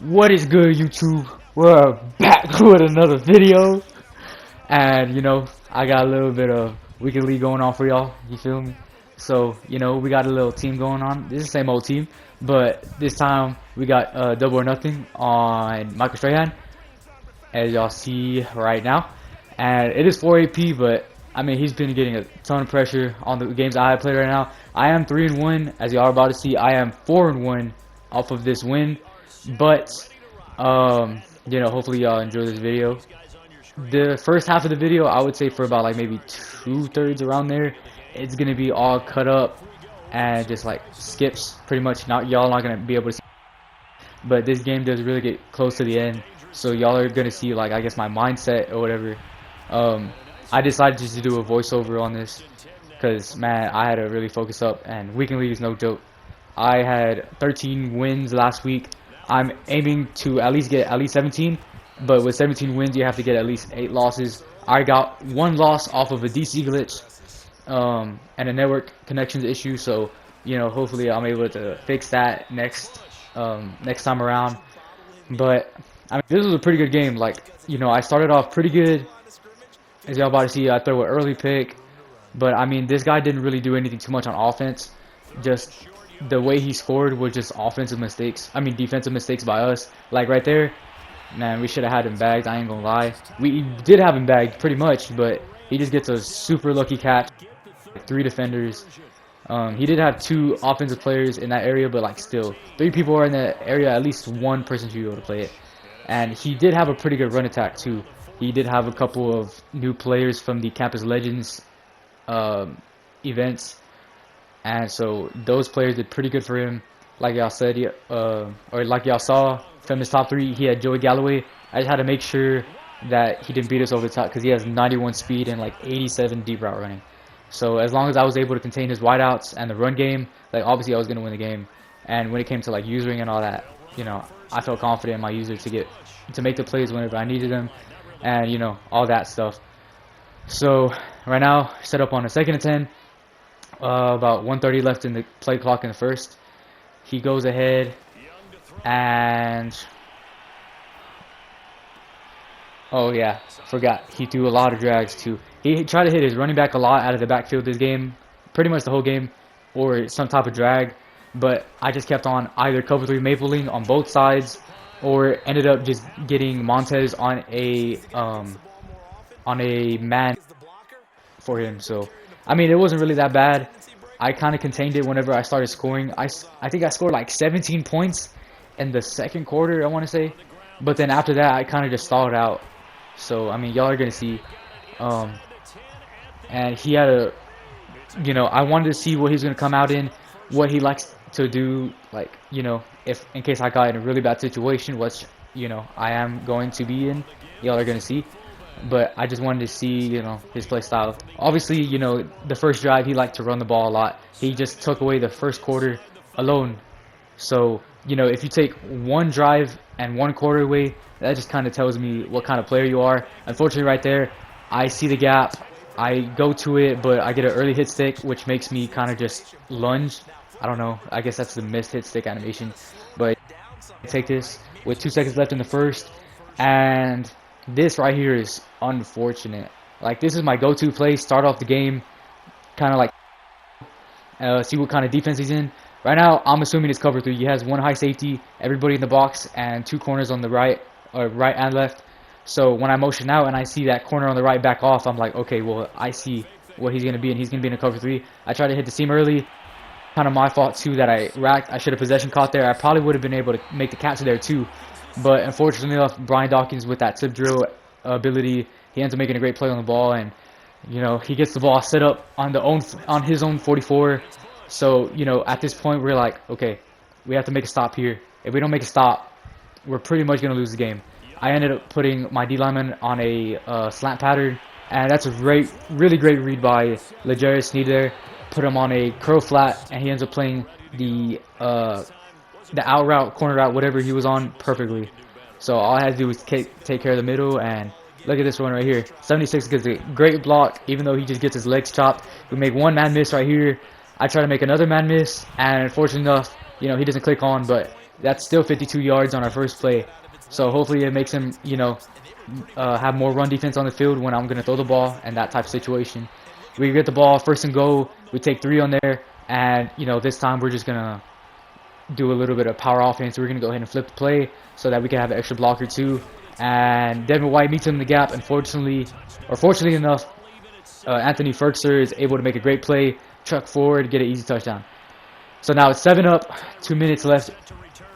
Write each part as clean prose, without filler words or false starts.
What is good, YouTube? We're back with another video, and I got a little bit of weekend league going on for y'all. You feel me? So we got a little team going on. This is the same old team, but this time we got double or nothing on Michael Strahan, as y'all see right now, and it is 4 AP, but I mean he's been getting a ton of pressure on the games I play right now. I am 3-1, as y'all are about to see. I am 4-1 off of this win. But hopefully y'all enjoy this video. The first half of the video, I would say for about like maybe 2/3 around there, it's gonna be all cut up and just like skips, pretty much. Y'all not gonna be able to see. But this game does really get close to the end, so y'all are gonna see, like, I guess my mindset or whatever. I decided just to do a voiceover on this because, man, I had to really focus up, and weekend league is no joke. I had 13 wins last week. I'm aiming to at least get at least 17, but with 17 wins, you have to get at least 8 losses. I got 1 loss off of a DC glitch and a network connections issue, so hopefully I'm able to fix that next time around. But I mean, this was a pretty good game. Like, I started off pretty good. As y'all about to see, I throw an early pick, but I mean, this guy didn't really do anything too much on offense. Just the way he scored was just offensive mistakes. I mean, defensive mistakes by us. Like right there, man, we should have had him bagged. I ain't gonna lie. We did have him bagged pretty much, but he just gets a super lucky catch. 3 defenders. He did have 2 offensive players in that area, but like still, 3 people are in that area. At least 1 person should be able to play it. And he did have a pretty good run attack too. He did have a couple of new players from the Campus Legends events. And so those players did pretty good for him. Like y'all said, or like y'all saw from his top 3, he had Joey Galloway. I just had to make sure that he didn't beat us over the top because he has 91 speed and like 87 deep route running. So as long as I was able to contain his wideouts and the run game, like obviously I was gonna win the game. And when it came to like usering and all that, I felt confident in my user to make the plays whenever I needed them, and all that stuff. So right now, set up on a 2nd and 10. About 1:30 left in the play clock in the first. He goes ahead and oh yeah, forgot, he threw a lot of drags too. He tried to hit his running back a lot out of the backfield this game, pretty much the whole game, or some type of drag. But I just kept on either cover 3 mapling on both sides, or ended up just getting Montez on a man for him. So I mean, it wasn't really that bad. I kind of contained it whenever I started scoring. I think I scored like 17 points in the 2nd quarter, I want to say. But then after that, I kind of just stalled out. So, I mean, y'all are going to see. And he had a, I wanted to see what he's going to come out in, what he likes to do, like, if in case I got in a really bad situation, which, I am going to be in, y'all are going to see. But I just wanted to see, his play style. Obviously, the first drive, he liked to run the ball a lot. He just took away the first quarter alone. So, if you take 1 drive and 1 quarter away, that just kind of tells me what kind of player you are. Unfortunately, right there, I see the gap. I go to it, but I get an early hit stick, which makes me kind of just lunge. I don't know. I guess that's the missed hit stick animation. But I take this with 2 seconds left in the first, and this right here is unfortunate. Like, this is my go-to play, start off the game, kind of like see what kind of defense he's in. Right now, I'm assuming it's cover 3. He has 1 high safety, everybody in the box, and 2 corners on the right and left. So when I motion out and I see that corner on the right back off, I'm like, okay, well, I see what he's going to be, and he's going to be in a cover 3. I try to hit the seam early. Kind of my fault, too, that I racked. I should have possession caught there. I probably would have been able to make the capture there, too. But unfortunately enough, Brian Dawkins with that tip drill ability, he ends up making a great play on the ball, and he gets the ball set up on his own 44. So at this point we're like, okay, we have to make a stop here. If we don't make a stop, we're pretty much gonna lose the game. I ended up putting my D lineman on a slant pattern, and that's a really great read by Legarius Sneed there. Put him on a curl flat, and he ends up playing the out route, corner route, whatever he was on, perfectly. So all I had to do was take care of the middle, and look at this one right here. 76 gets a great block, even though he just gets his legs chopped. We make 1 man miss right here. I try to make another man miss, and unfortunately enough, he doesn't click on, but That's still 52 yards on our first play. So hopefully it makes him, have more run defense on the field when I'm going to throw the ball and that type of situation. We get the ball, first and goal. We take 3 on there. And, this time we're just going to do a little bit of power offense. We're going to go ahead and flip the play so that we can have an extra blocker too. And Devin White meets him in the gap. Fortunately enough, Anthony Ferkser is able to make a great play, truck forward, get an easy touchdown. So now it's 7 up, 2 minutes left.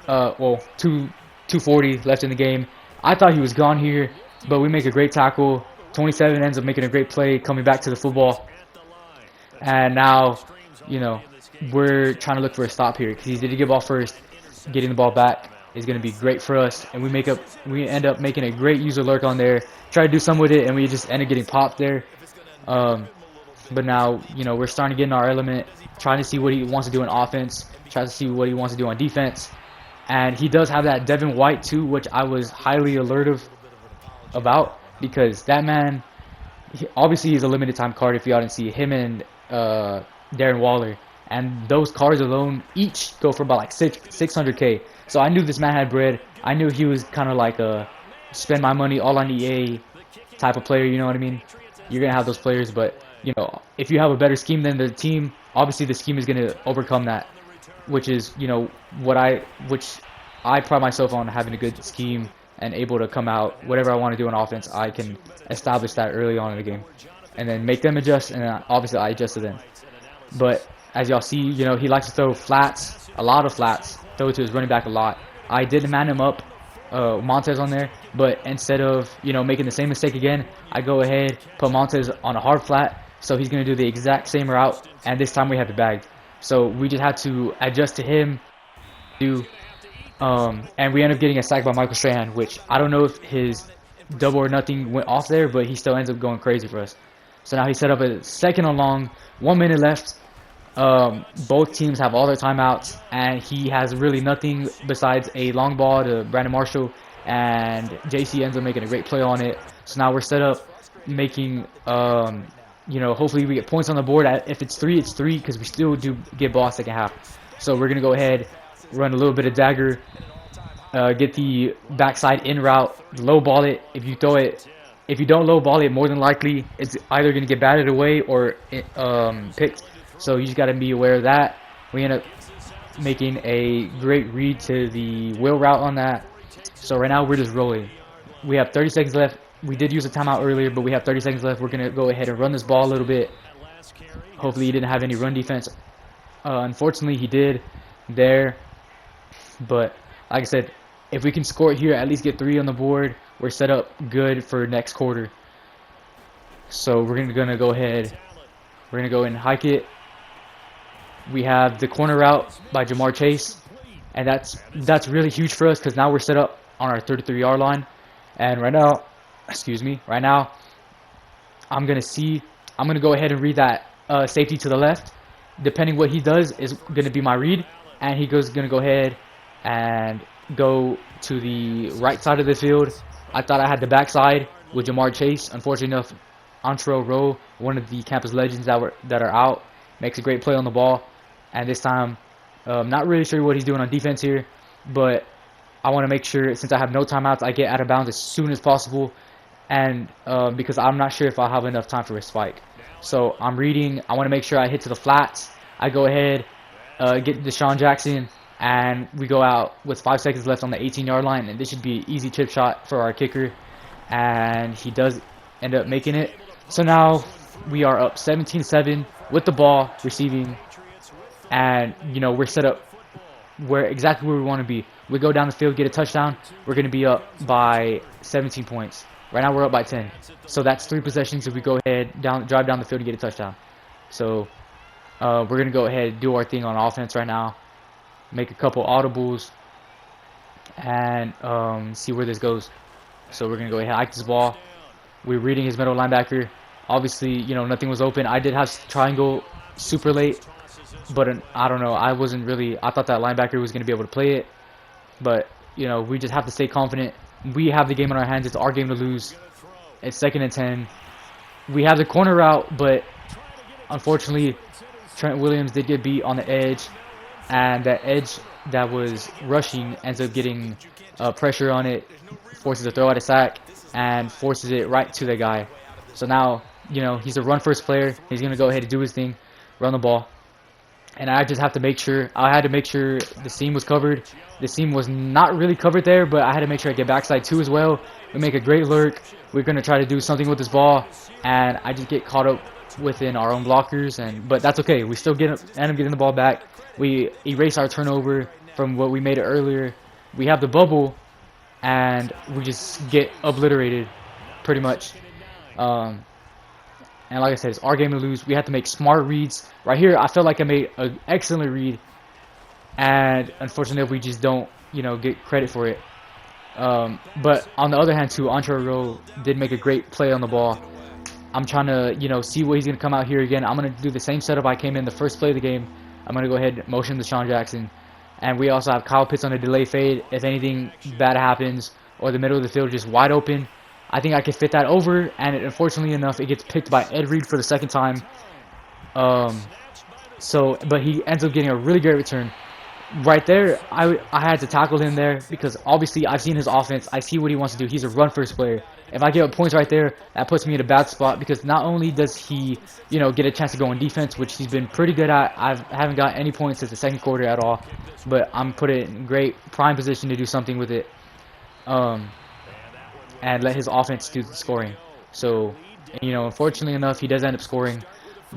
2:40 left in the game. I thought he was gone here, but we make a great tackle. 27 ends up making a great play, coming back to the football. And now, we're trying to look for a stop here because he did get ball first. Getting the ball back is going to be great for us, and we end up making a great user lurk on there. Try to do some with it, and we just end up getting popped there. But now, we're starting to get in our element, trying to see what he wants to do on offense, trying to see what he wants to do on defense. And he does have that Devin White too, which I was highly alertive about because that man, obviously he's a limited time card if y'all didn't see him and Darren Waller. And those cards alone each go for about like 600K. So I knew this man had bread. I knew he was kind of like a spend my money all on EA type of player, you know what I mean? You're going to have those players, but if you have a better scheme than the team, obviously the scheme is going to overcome that, which is, which I pride myself on having a good scheme and able to come out, whatever I want to do on offense, I can establish that early on in the game and then make them adjust, and then obviously I adjust to them. But as y'all see, he likes to throw flats, a lot of flats, throw it to his running back a lot. I did man him up, Montez on there, but instead of, making the same mistake again, I go ahead, put Montez on a hard flat, so he's going to do the exact same route, and this time we have it bagged. So we just had to adjust to him, and we end up getting a sack by Michael Strahan, which I don't know if his double or nothing went off there, but he still ends up going crazy for us. So now he set up a 2nd and long, 1 minute left. Both teams have all their timeouts, and he has really nothing besides a long ball to Brandon Marshall, and JC ends up making a great play on it. So now we're set up making, hopefully we get points on the board. If it's 3, it's 3 because we still do get ball second half. So we're going to go ahead, run a little bit of dagger, get the backside in route, low ball it. If you don't low ball it, more than likely it's either going to get batted away or picked. So you just got to be aware of that. We end up making a great read to the wheel route on that. So right now we're just rolling. We have 30 seconds left. We did use a timeout earlier, but we have 30 seconds left. We're going to go ahead and run this ball a little bit. Hopefully he didn't have any run defense. Unfortunately, he did there. But like I said, if we can score it here, at least get 3 on the board, we're set up good for next quarter. So we're going to go ahead. We're going to go and hike it. We have the corner route by Jamar Chase. And that's really huge for us because now we're set up on our 33-yard line. And right now, I'm going to go ahead and read that safety to the left. Depending what he does is going to be my read. And he going to go ahead and go to the right side of the field. I thought I had the backside with Jamar Chase. Unfortunately enough, Antrell Rowe, one of the campus legends that are out, makes a great play on the ball. And this time, not really sure what he's doing on defense here, but I want to make sure, since I have no timeouts, I get out of bounds as soon as possible. And because I'm not sure if I'll have enough time for a spike. So I'm reading. I want to make sure I hit to the flats. I go ahead, get Deshaun Jackson, and we go out with 5 seconds left on the 18-yard line. And this should be an easy chip shot for our kicker. And he does end up making it. So now we are up 17-7 with the ball receiving. And, we're set up exactly where we want to be. We go down the field, get a touchdown. We're going to be up by 17 points. Right now we're up by 10. So that's 3 possessions if we go ahead, drive down the field and get a touchdown. So we're going to go ahead and do our thing on offense right now. Make a couple audibles and see where this goes. So we're going to go ahead and hike this ball. We're reading his middle linebacker. Obviously, nothing was open. I did have triangle super late. But I don't know. I thought that linebacker was going to be able to play it. But, we just have to stay confident. We have the game in our hands. It's our game to lose. It's 2nd and 10. We have the corner route, but unfortunately, Trent Williams did get beat on the edge. And that edge that was rushing ends up getting pressure on it, forces a throw at a sack, and forces it right to the guy. So now, he's a run first player. He's going to go ahead and do his thing, run the ball. And I just have to make sure, I had to make sure the seam was covered. The seam was not really covered there, but I had to make sure I get backside two as well. We make a great lurk. We're going to try to do something with this ball, and I just get caught up within our own blockers, but that's okay. We still end up getting the ball back. We erase our turnover from what we made it earlier. We have the bubble, and we just get obliterated pretty much. And like I said, it's our game to lose. We have to make smart reads. Right here, I felt like I made an excellent read. And unfortunately, we just don't, get credit for it. But on the other hand, too, Entre Rowe did make a great play on the ball. I'm trying to, see what he's going to come out here again. I'm going to do the same setup I came in the first play of the game. I'm going to go ahead and motion to Sean Jackson. And we also have Kyle Pitts on a delay fade. If anything bad happens or the middle of the field just wide open, I think I could fit that over, and unfortunately enough, it gets picked by Ed Reed for the second time. But he ends up getting a really great return. Right there, I had to tackle him there because obviously I've seen his offense. I see what he wants to do. He's a run-first player. If I give up points right there, that puts me in a bad spot because not only does he, get a chance to go on defense, which he's been pretty good at. I haven't got any points since the second quarter at all, but I'm put in great prime position to do something with it. And let his offense do the scoring. So, unfortunately enough, he does end up scoring.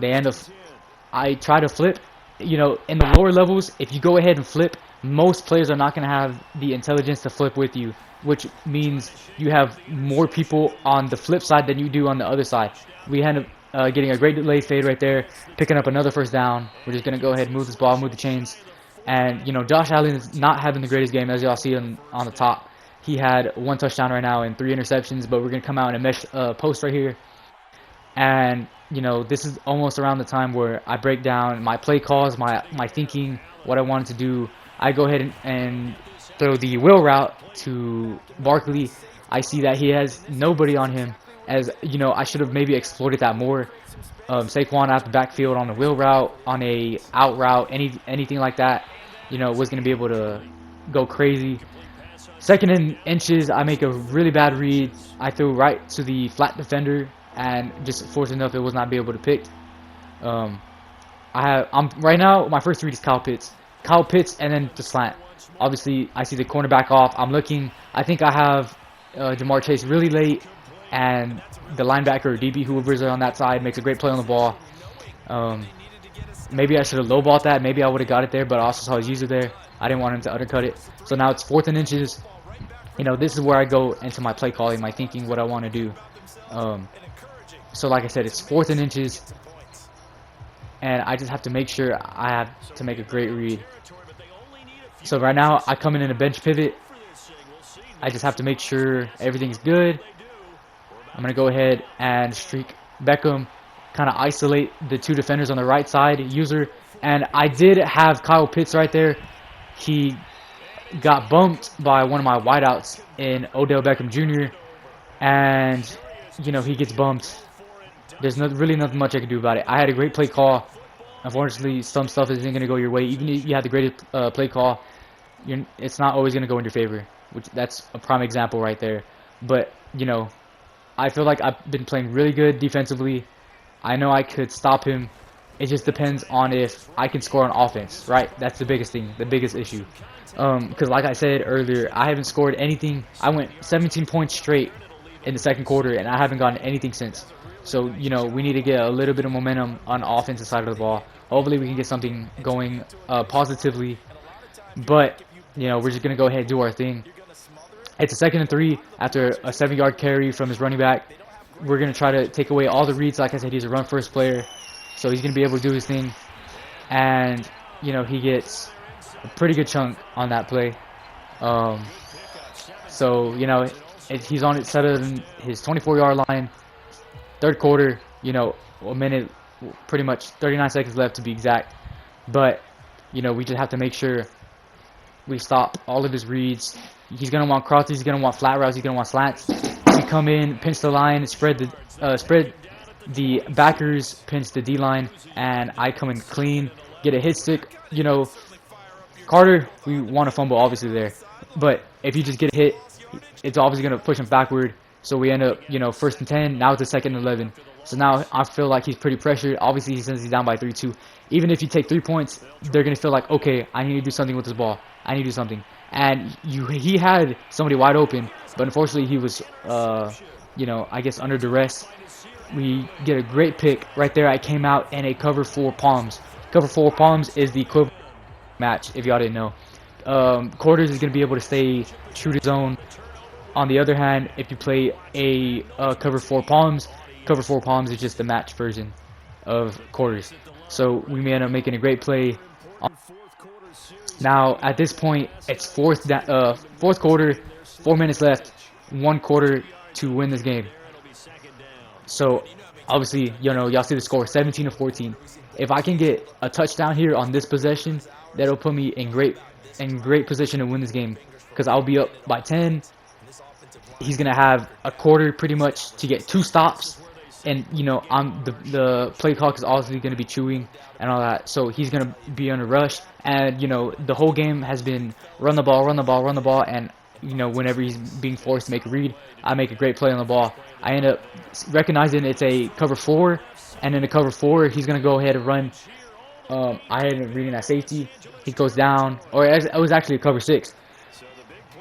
I try to flip. In the lower levels, if you go ahead and flip, most players are not going to have the intelligence to flip with you, which means you have more people on the flip side than you do on the other side. We end up getting a great delay fade right there, picking up another first down. We're just going to go ahead and move this ball, move the chains. And, Josh Allen is not having the greatest game, as y'all see on the top. He had 1 touchdown right now and 3 interceptions, but we're going to come out in a mesh post right here. And, this is almost around the time where I break down my play calls, my thinking, what I wanted to do. I go ahead and throw the wheel route to Barkley. I see that he has nobody on him. As, I should have maybe exploited that more. Saquon out the backfield on a wheel route, on a out route, anything like that, was going to be able to go crazy. Second and inches, I make a really bad read. I throw right to the flat defender, and just fortunate enough, it was not be able to pick. I'm right now. My first read is Kyle Pitts, and then the slant. Obviously, I see the cornerback off. I'm looking. I think I have Jamar Chase really late, and the linebacker or DB, whoever's on that side, makes a great play on the ball. Maybe I should have lowballed that. Maybe I would have got it there, but I also saw his user there. I didn't want him to undercut it. So now it's 4th and inches. This is where I go into my play calling, my thinking, what I want to do. So like I said, it's 4th and inches. And I just have to make sure I have to make a great read. So right now, I come in a bench pivot. I just have to make sure everything's good. I'm going to go ahead and streak Beckham. Kind of isolate the 2 defenders on the right side, user. And I did have Kyle Pitts right there. He got bumped by one of my wideouts in Odell Beckham Jr. And, he gets bumped. There's really nothing much I can do about it. I had a great play call. Unfortunately, some stuff isn't going to go your way. Even if you have the greatest play call, it's not always going to go in your favor. That's a prime example right there. But, I feel like I've been playing really good defensively. I know I could stop him. It just depends on if I can score on offense, right? That's the biggest thing, the biggest issue. Because like I said earlier, I haven't scored anything. I went 17 points straight in the second quarter, and I haven't gotten anything since. So, we need to get a little bit of momentum on the offensive side of the ball. Hopefully we can get something going positively. But, we're just going to go ahead and do our thing. It's a 2nd and 3 after a 7-yard carry from his running back. We're going to try to take away all the reads. Like I said, he's a run-first player. So he's going to be able to do his thing. And, he gets a pretty good chunk on that play. So, he's on it set in his 24-yard line. Third quarter, a minute, pretty much 39 seconds left to be exact. But, we just have to make sure we stop all of his reads. He's going to want crosses. He's going to want flat routes. He's going to want slants. We come in, pinch the line, spread the backers, pinch the D-line, and I come in clean, get a hit stick, Carter, we want to fumble obviously there, but if you just get a hit, it's obviously going to push him backward. So we end up, you know, 1st and 10. Now it's a 2nd and 11. So now I feel like he's pretty pressured. Obviously, since he's down by 3-2. Even if you take 3 points, they're going to feel like, okay, I need to do something with this ball. I need to do something. And he had somebody wide open, but unfortunately he was, you know, I guess under duress. We get a great pick right there. I came out and a cover 4 palms. Cover 4 palms is the equivalent match, if y'all didn't know. Quarters is going to be able to stay true to zone. On the other hand, if you play a cover 4 palms is just the match version of quarters. So we may end up making a great play. Now at this point, it's fourth quarter, 4 minutes left, 1 quarter to win this game. So obviously, you know, y'all see the score, 17-14. If I can get a touchdown here on this possession, that'll put me in great position to win this game, because I'll be up by 10. He's gonna have a quarter pretty much to get 2 stops, and you know, the play clock is obviously gonna be chewing and all that. So he's gonna be on a rush, and you know, the whole game has been run the ball, and you know, whenever he's being forced to make a read, I make a great play on the ball. I end up recognizing it's a cover 4, and in the cover 4, he's gonna go ahead and run. I ended up reading that safety. He goes down, or it was actually a cover 6.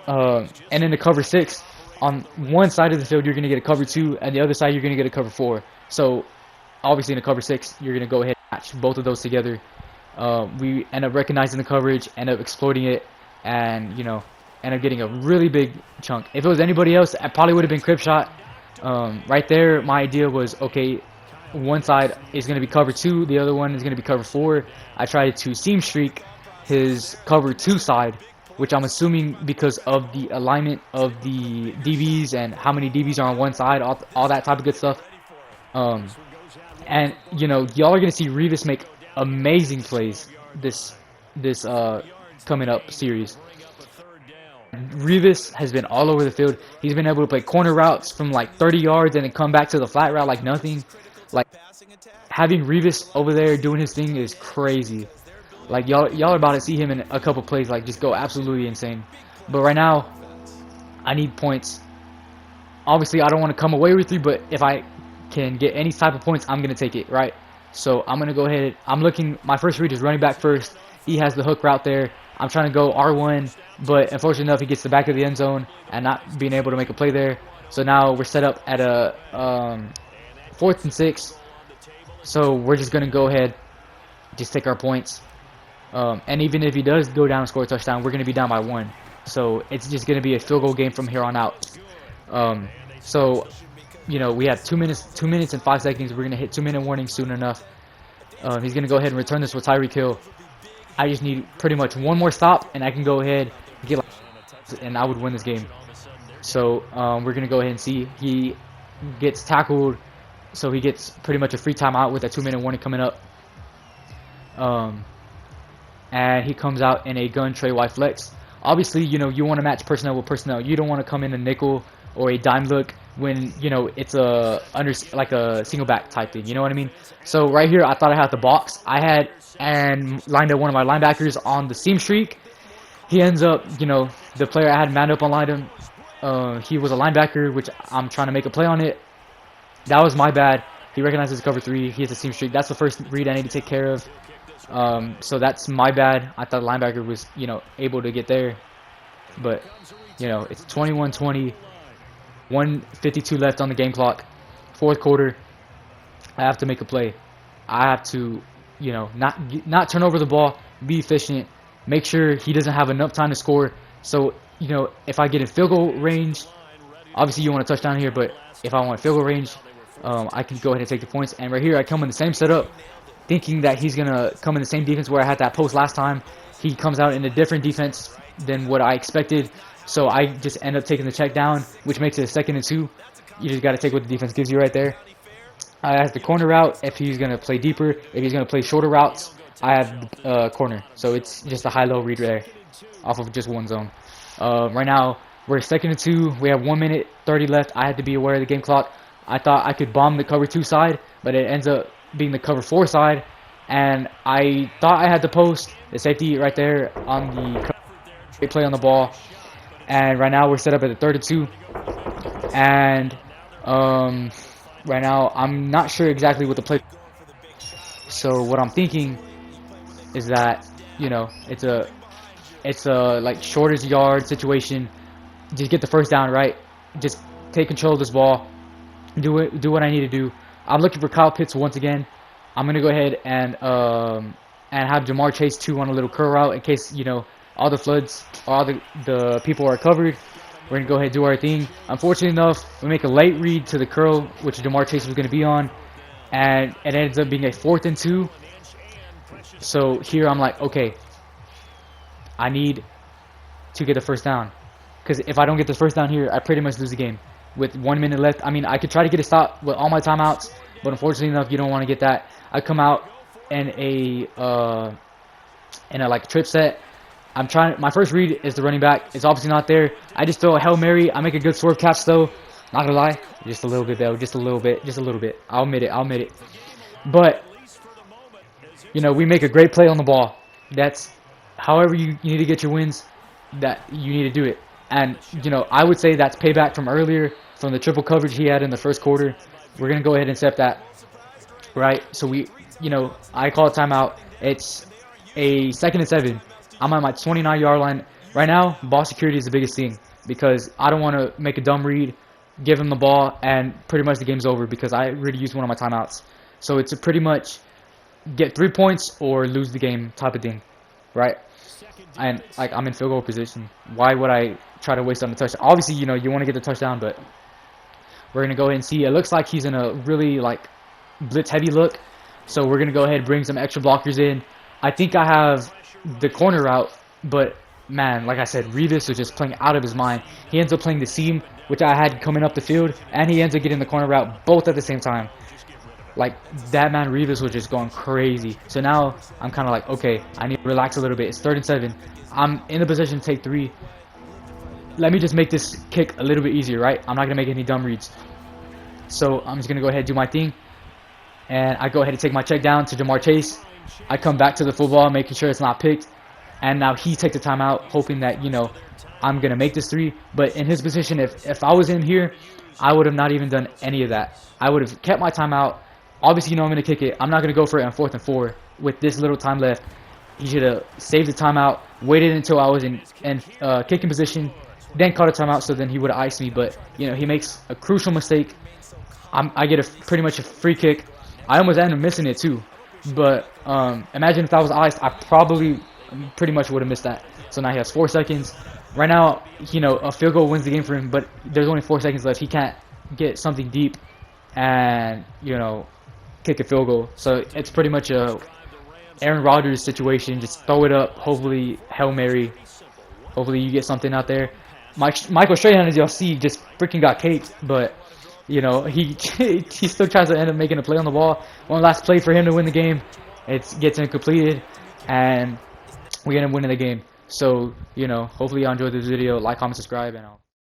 And in the cover 6, on one side of the field, you're going to get a cover 2, and the other side, you're going to get a cover 4. So, obviously, in a cover 6, you're going to go ahead and match both of those together. We end up recognizing the coverage, end up exploiting it, and, you know, end up getting a really big chunk. If it was anybody else, I probably would have been crib shot. Right there, my idea was, okay, one side is going to be cover 2, the other one is going to be cover 4. I tried to seam streak his cover 2 side, which I'm assuming because of the alignment of the DBs and how many DBs are on one side, all that type of good stuff. And you know, y'all are gonna see Revis make amazing plays this coming up series. Revis has been all over the field. He's been able to play corner routes from like 30 yards and then come back to the flat route like nothing. Like, having Revis over there doing his thing is crazy. Like, y'all are about to see him in a couple plays, like, just go absolutely insane. But right now, I need points. Obviously, I don't want to come away with 3, but if I can get any type of points, I'm going to take it, right? So, I'm going to go ahead. I'm looking, my first read is running back first. He has the hook route there. I'm trying to go R1, but unfortunately enough, he gets the back of the end zone and not being able to make a play there. So, now we're set up at a 4th and 6. So, we're just going to go ahead, just take our points. And even if he does go down and score a touchdown, we're going to be down by 1. So it's just going to be a field goal game from here on out. So, you know, we have 2 minutes and 5 seconds. We're going to hit 2-minute warning soon enough. He's going to go ahead and return this with Tyreek Hill. I just need pretty much one more stop, and I can go ahead and get, and I would win this game. So we're going to go ahead and see. He gets tackled, so he gets pretty much a free timeout with a 2-minute warning coming up. And he comes out in a gun Trey Y flex. Obviously, you know, you want to match personnel with personnel. You don't want to come in a nickel or a dime look when, you know, it's like a single back type thing. You know what I mean? So right here, I thought I had the box. I had and lined up one of my linebackers on the seam streak. He ends up, you know, the player I had manned up on lined him. He was a linebacker, which I'm trying to make a play on it. That was my bad. He recognizes cover 3. He has a seam streak. That's the first read I need to take care of. So that's my bad. I thought the linebacker was, you know, able to get there. But, you know, it's 21-20. 1:52 left on the game clock. 4th quarter. I have to make a play. I have to, you know, not turn over the ball. Be efficient. Make sure he doesn't have enough time to score. So, you know, if I get in field goal range, obviously you want a touchdown here, but if I want field goal range, I can go ahead and take the points. And right here, I come in the same setup, thinking that he's going to come in the same defense where I had that post last time. He comes out in a different defense than what I expected. So I just end up taking the check down, which makes it a 2nd and 2. You just got to take what the defense gives you right there. I have the corner route if he's going to play deeper. If he's going to play shorter routes, I have corner. So it's just a high-low read there off of just one zone. Right now, we're 2nd and 2. We have 1 minute 30 left. I had to be aware of the game clock. I thought I could bomb the cover 2 side, but it ends up being the cover 4 side. and I thought I had the post, the safety right there on the great play on the ball. And right now we're set up at the 3rd and 2, and right now I'm not sure exactly what the play. So what I'm thinking is that, you know, it's a like shortest yard situation. Just get the first down, right? Just take control of this ball. Do what I need to do. I'm looking for Kyle Pitts once again. I'm gonna go ahead and have Jamar Chase 2 on a little curl route in case, you know, all the floods, all the people are covered. We're gonna go ahead and do our thing. Unfortunately enough, we make a late read to the curl, which Jamar Chase was gonna be on, and it ends up being a 4th and 2. So here I'm like, okay, I need to get the first down, because if I don't get the first down here, I pretty much lose the game. With 1 minute left, I mean, I could try to get a stop with all my timeouts, but unfortunately enough, you don't want to get that. I come out in a like trip set. I'm trying. My first read is the running back. It's obviously not there. I just throw a Hail Mary. I make a good swerve catch though. Not gonna lie, just a little bit though, just a little bit. I'll admit it. But you know, we make a great play on the ball. That's however you need to get your wins. That you need to do it. And, you know, I would say that's payback from earlier, from the triple coverage he had in the first quarter. We're going to go ahead and accept that, right? So you know, I call a timeout. It's a 2nd and 7. I'm at my 29-yard line. Right now, ball security is the biggest thing because I don't want to make a dumb read, give him the ball, and pretty much the game's over because I already used one of my timeouts. So it's a pretty much get 3 points or lose the game type of thing, right? And like I'm in field goal position. Why would I try to waste on the touchdown? Obviously, you know, you want to get the touchdown, but we're gonna go ahead and see. It looks like he's in a really like blitz heavy look, so we're gonna go ahead and bring some extra blockers in. I think I have the corner route, but man, like I said, Revis was just playing out of his mind. He ends up playing the seam, which I had coming up the field, and he ends up getting the corner route both at the same time. Like, that man Revis was just going crazy. So now I'm kind of like, okay, I need to relax a little bit. It's 3rd and 7. I'm in the position to take 3. Let me just make this kick a little bit easier, right? I'm not going to make any dumb reads. So I'm just going to go ahead and do my thing. And I go ahead and take my check down to Jamar Chase. I come back to the football, making sure it's not picked. And now he takes the timeout, hoping that, you know, I'm going to make this 3. But in his position, if I was in here, I would have not even done any of that. I would have kept my timeout. Obviously, you know I'm going to kick it. I'm not going to go for it on 4th and 4 with this little time left. He should have saved the timeout, waited until I was in kicking position, then caught a timeout, so then he would have iced me. But, you know, he makes a crucial mistake. I get pretty much a free kick. I almost ended up missing it, too. But imagine if that was iced, I probably pretty much would have missed that. So now he has 4 seconds. Right now, you know, a field goal wins the game for him, but there's only 4 seconds left. He can't get something deep and, you know, kick a field goal. So it's pretty much a Aaron Rodgers situation. Just throw it up. Hopefully, Hail Mary. Hopefully you get something out there. Michael Strahan, as y'all see, just freaking got caked. But, you know, he still tries to end up making a play on the ball. One last play for him to win the game. It gets incompleted. And we end up winning the game. So, you know, hopefully y'all enjoyed this video. Like, comment, subscribe, and I'll...